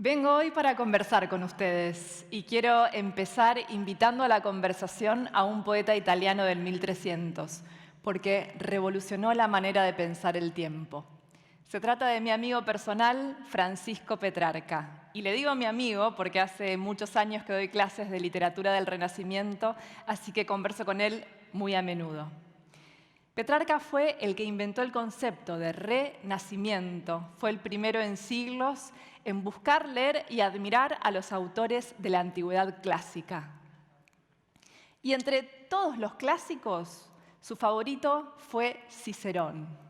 Vengo hoy para conversar con ustedes y quiero empezar invitando a la conversación a un poeta italiano del 1300, porque revolucionó la manera de pensar el tiempo. Se trata de mi amigo personal, Francisco Petrarca. Y le digo mi amigo porque hace muchos años que doy clases de literatura del Renacimiento, así que converso con él muy a menudo. Petrarca fue el que inventó el concepto de renacimiento. Fue el primero en siglos en buscar, leer y admirar a los autores de la antigüedad clásica. Y entre todos los clásicos, su favorito fue Cicerón.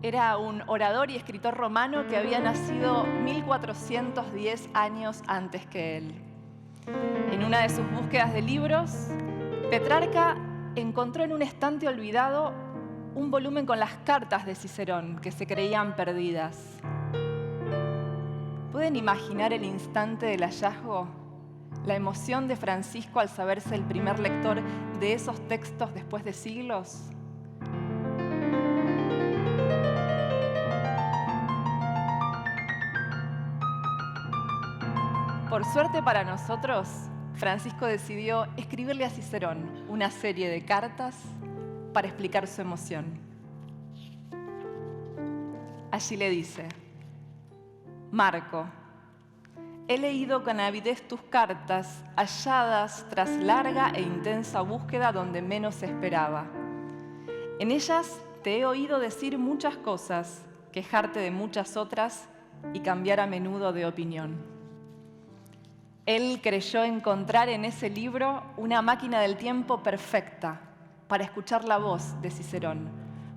Era un orador y escritor romano que había nacido 1410 años antes que él. En una de sus búsquedas de libros, Petrarca encontró en un estante olvidado un volumen con las cartas de Cicerón que se creían perdidas. ¿Pueden imaginar el instante del hallazgo? La emoción de Francisco al saberse el primer lector de esos textos después de siglos. Por suerte para nosotros, Francisco decidió escribirle a Cicerón una serie de cartas para explicar su emoción. Allí le dice: Marco, he leído con avidez tus cartas, halladas tras larga e intensa búsqueda donde menos esperaba. En ellas te he oído decir muchas cosas, quejarte de muchas otras y cambiar a menudo de opinión. Él creyó encontrar en ese libro una máquina del tiempo perfecta para escuchar la voz de Cicerón,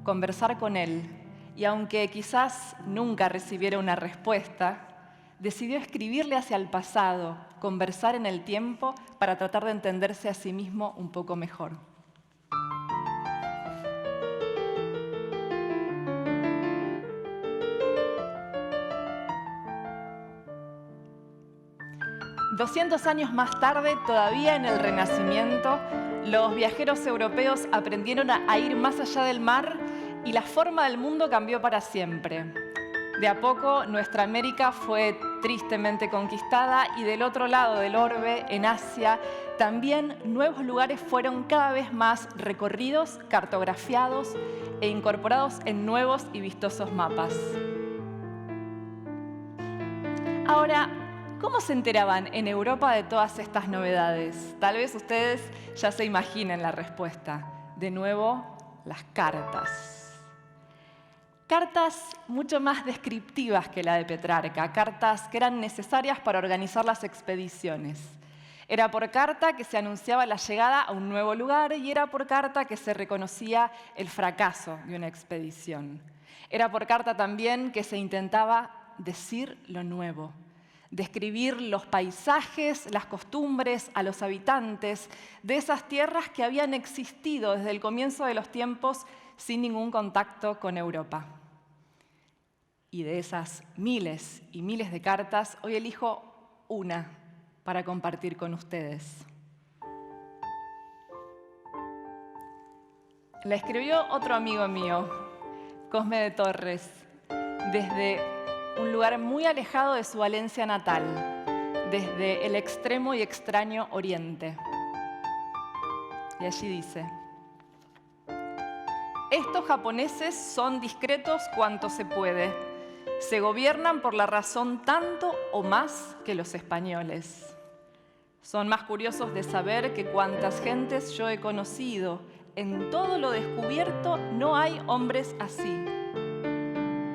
conversar con él, y aunque quizás nunca recibiera una respuesta, decidió escribirle hacia el pasado, conversar en el tiempo para tratar de entenderse a sí mismo un poco mejor. $200 años más tarde, todavía en el Renacimiento, los viajeros europeos aprendieron a ir más allá del mar y la forma del mundo cambió para siempre. De a poco, nuestra América fue tristemente conquistada y del otro lado del orbe, en Asia, también nuevos lugares fueron cada vez más recorridos, cartografiados e incorporados en nuevos y vistosos mapas. Ahora, ¿cómo se enteraban en Europa de todas estas novedades? Tal vez ustedes ya se imaginen la respuesta. De nuevo, las cartas. Cartas mucho más descriptivas que la de Petrarca, cartas que eran necesarias para organizar las expediciones. Era por carta que se anunciaba la llegada a un nuevo lugar y era por carta que se reconocía el fracaso de una expedición. Era por carta también que se intentaba decir lo nuevo, describir los paisajes, las costumbres, a los habitantes de esas tierras que habían existido desde el comienzo de los tiempos sin ningún contacto con Europa. Y de esas miles y miles de cartas, hoy elijo una para compartir con ustedes. La escribió otro amigo mío, Cosme de Torres, desde un lugar muy alejado de su Valencia natal, desde el extremo y extraño oriente. Y allí dice: estos japoneses son discretos cuanto se puede. Se gobiernan por la razón tanto o más que los españoles. Son más curiosos de saber que cuantas gentes yo he conocido, en todo lo descubierto no hay hombres así.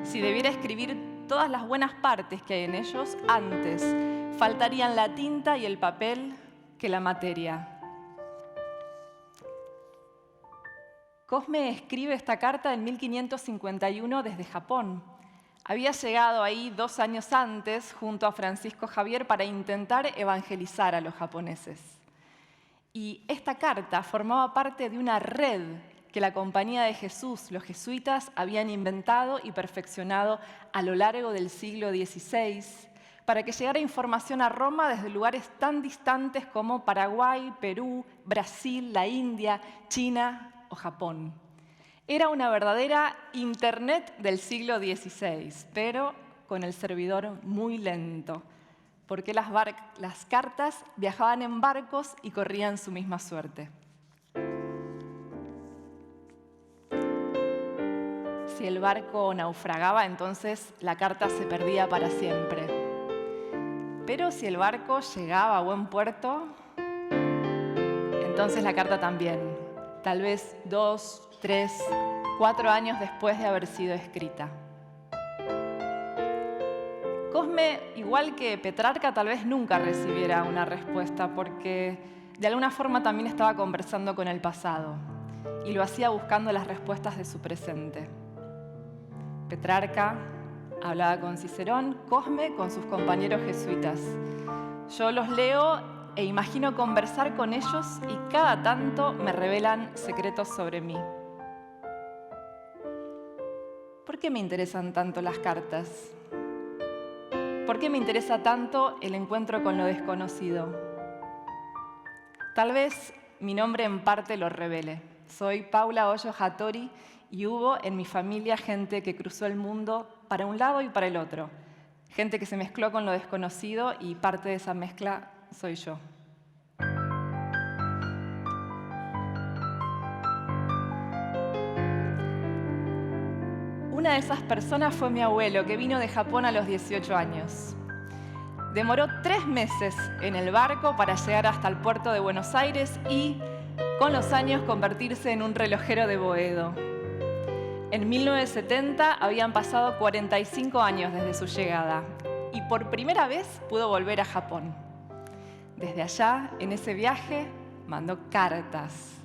Si debiera escribir todas las buenas partes que hay en ellos, antes faltarían la tinta y el papel que la materia. Cosme escribe esta carta en 1551 desde Japón. Había llegado ahí 2 años antes junto a Francisco Javier para intentar evangelizar a los japoneses. Y esta carta formaba parte de una red que la Compañía de Jesús, los jesuitas, habían inventado y perfeccionado a lo largo del siglo XVI para que llegara información a Roma desde lugares tan distantes como Paraguay, Perú, Brasil, la India, China o Japón. Era una verdadera Internet del siglo XVI, pero con el servidor muy lento, porque las cartas viajaban en barcos y corrían su misma suerte. Si el barco naufragaba, entonces la carta se perdía para siempre. Pero si el barco llegaba a buen puerto, entonces la carta también, tal vez 2, 3, 4 años después de haber sido escrita. Cosme, igual que Petrarca, tal vez nunca recibiera una respuesta porque de alguna forma también estaba conversando con el pasado y lo hacía buscando las respuestas de su presente. Petrarca hablaba con Cicerón, Cosme con sus compañeros jesuitas. Yo los leo e imagino conversar con ellos y cada tanto me revelan secretos sobre mí. ¿Por qué me interesan tanto las cartas? ¿Por qué me interesa tanto el encuentro con lo desconocido? Tal vez mi nombre en parte lo revele. Soy Paula Hoyo Hattori y hubo en mi familia gente que cruzó el mundo para un lado y para el otro. Gente que se mezcló con lo desconocido y parte de esa mezcla soy yo. Una de esas personas fue mi abuelo, que vino de Japón a los 18 años. Demoró 3 meses en el barco para llegar hasta el puerto de Buenos Aires y, con los años, convertirse en un relojero de Boedo. En 1970 habían pasado 45 años desde su llegada y por primera vez pudo volver a Japón. Desde allá, en ese viaje, mandó cartas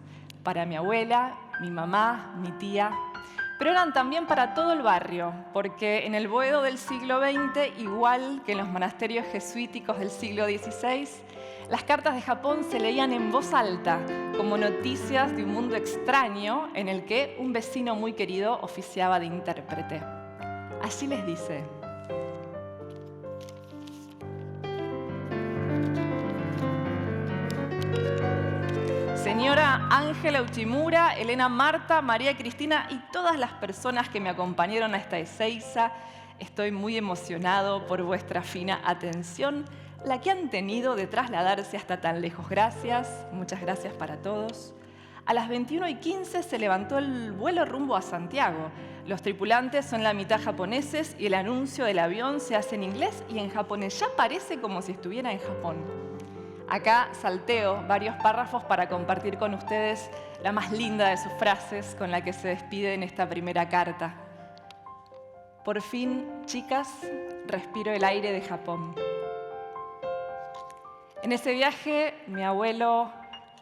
para mi abuela, mi mamá, mi tía, pero eran también para todo el barrio, porque en el Boedo del siglo XX, igual que en los monasterios jesuíticos del siglo XVI, las cartas de Japón se leían en voz alta, como noticias de un mundo extraño en el que un vecino muy querido oficiaba de intérprete. Así les dice: Señora Ángela Uchimura, Elena Marta, María Cristina y todas las personas que me acompañaron a esta Ezeiza, estoy muy emocionado por vuestra fina atención, la que han tenido de trasladarse hasta tan lejos. Gracias, muchas gracias para todos. A las 21:15 se levantó el vuelo rumbo a Santiago. Los tripulantes son la mitad japoneses y el anuncio del avión se hace en inglés y en japonés. Ya parece como si estuviera en Japón. Acá salteo varios párrafos para compartir con ustedes la más linda de sus frases con la que se despide en esta primera carta. Por fin, chicas, respiro el aire de Japón. En ese viaje, mi abuelo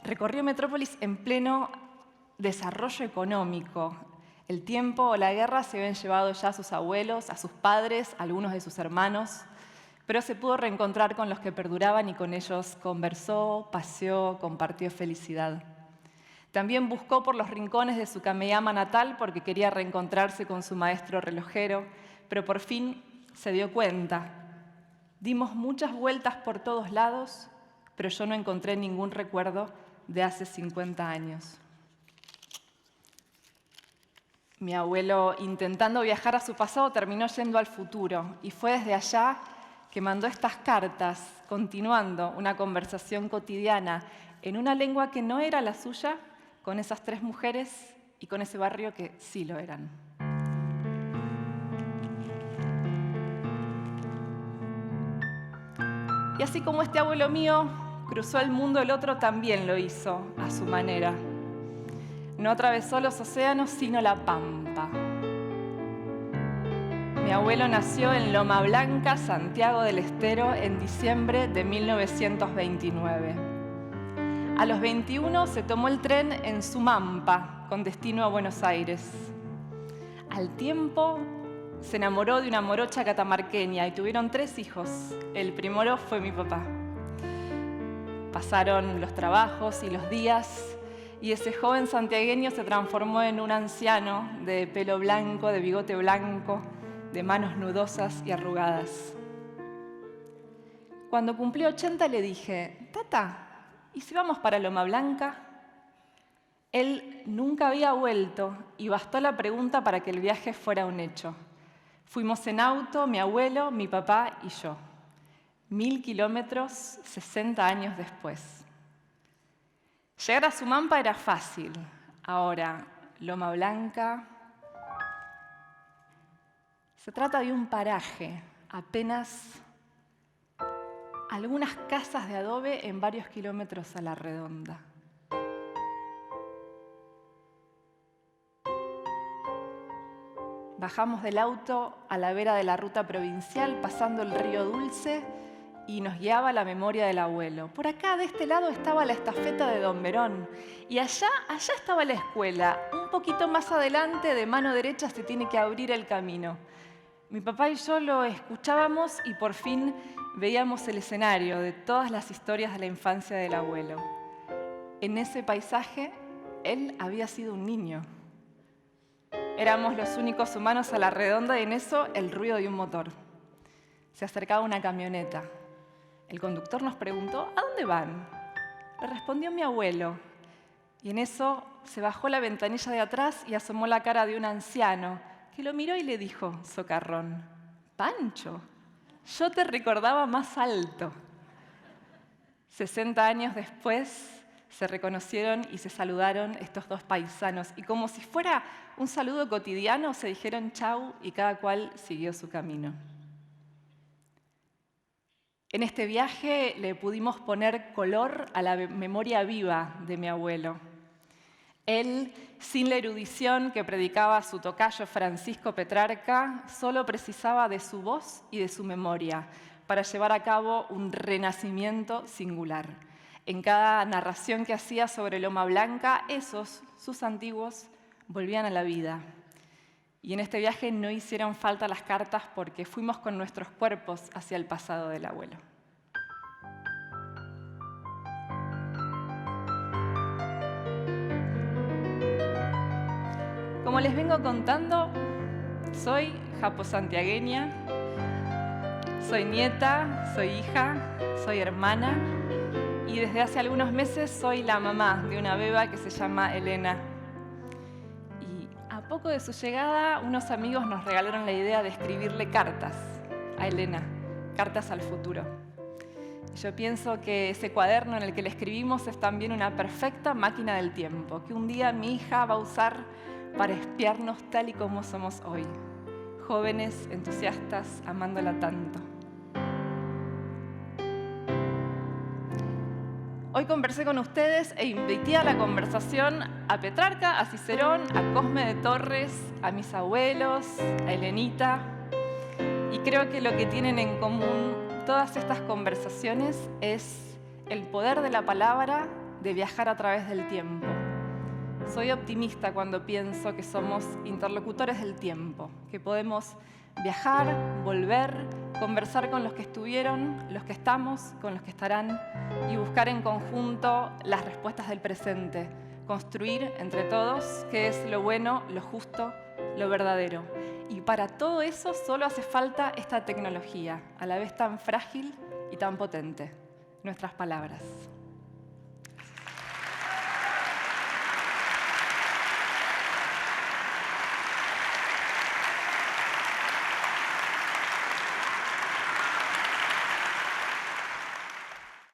recorrió Metrópolis en pleno desarrollo económico. El tiempo o la guerra se habían llevado ya a sus abuelos, a sus padres, a algunos de sus hermanos, pero se pudo reencontrar con los que perduraban y con ellos conversó, paseó, compartió felicidad. También buscó por los rincones de su Kameyama natal porque quería reencontrarse con su maestro relojero, pero por fin se dio cuenta. Dimos muchas vueltas por todos lados, pero yo no encontré ningún recuerdo de hace 50 años. Mi abuelo, intentando viajar a su pasado, terminó yendo al futuro y fue desde allá que mandó estas cartas, continuando una conversación cotidiana en una lengua que no era la suya, con esas 3 mujeres y con ese barrio que sí lo eran. Y así como este abuelo mío cruzó el mundo, el otro también lo hizo a su manera. No atravesó los océanos, sino la pampa. Mi abuelo nació en Loma Blanca, Santiago del Estero, en diciembre de 1929. A los 21 se tomó el tren en Sumampa, con destino a Buenos Aires. Al tiempo se enamoró de una morocha catamarqueña y tuvieron 3 hijos. El primero fue mi papá. Pasaron los trabajos y los días y ese joven santiagueño se transformó en un anciano de pelo blanco, de bigote blanco, de manos nudosas y arrugadas. Cuando cumplió 80 le dije: Tata, ¿y si vamos para Loma Blanca? Él nunca había vuelto y bastó la pregunta para que el viaje fuera un hecho. Fuimos en auto, mi abuelo, mi papá y yo. 1000 kilómetros, 60 años después. Llegar a Sumampa era fácil. Ahora, Loma Blanca. Se trata de un paraje, apenas algunas casas de adobe en varios kilómetros a la redonda. Bajamos del auto a la vera de la ruta provincial, pasando el río Dulce, y nos guiaba la memoria del abuelo. Por acá, de este lado, estaba la estafeta de Don Verón, y allá estaba la escuela. Un poquito más adelante, de mano derecha, se tiene que abrir el camino. Mi papá y yo lo escuchábamos y por fin veíamos el escenario de todas las historias de la infancia del abuelo. En ese paisaje, él había sido un niño. Éramos los únicos humanos a la redonda y en eso el ruido de un motor. Se acercaba una camioneta. El conductor nos preguntó, ¿a dónde van? Le respondió mi abuelo. Y en eso se bajó la ventanilla de atrás y asomó la cara de un anciano que lo miró y le dijo, socarrón, Pancho, yo te recordaba más alto. 60 años después se reconocieron y se saludaron estos dos paisanos y como si fuera un saludo cotidiano se dijeron chau y cada cual siguió su camino. En este viaje le pudimos poner color a la memoria viva de mi abuelo. Él, sin la erudición que predicaba su tocayo Francisco Petrarca, solo precisaba de su voz y de su memoria para llevar a cabo un renacimiento singular. En cada narración que hacía sobre Loma Blanca, sus antiguos, volvían a la vida. Y en este viaje no hicieron falta las cartas porque fuimos con nuestros cuerpos hacia el pasado del abuelo. Como les vengo contando, soy japosantiagueña, soy nieta, soy hija, soy hermana y desde hace algunos meses soy la mamá de una beba que se llama Elena. Y a poco de su llegada, unos amigos nos regalaron la idea de escribirle cartas a Elena, cartas al futuro. Yo pienso que ese cuaderno en el que le escribimos es también una perfecta máquina del tiempo, que un día mi hija va a usar para espiarnos tal y como somos hoy, jóvenes, entusiastas, amándola tanto. Hoy conversé con ustedes e invité a la conversación a Petrarca, a Cicerón, a Cosme de Torres, a mis abuelos, a Elenita. Y creo que lo que tienen en común todas estas conversaciones es el poder de la palabra de viajar a través del tiempo. Soy optimista cuando pienso que somos interlocutores del tiempo, que podemos viajar, volver, conversar con los que estuvieron, los que estamos, con los que estarán y buscar en conjunto las respuestas del presente, construir entre todos qué es lo bueno, lo justo, lo verdadero. Y para todo eso solo hace falta esta tecnología, a la vez tan frágil y tan potente, nuestras palabras.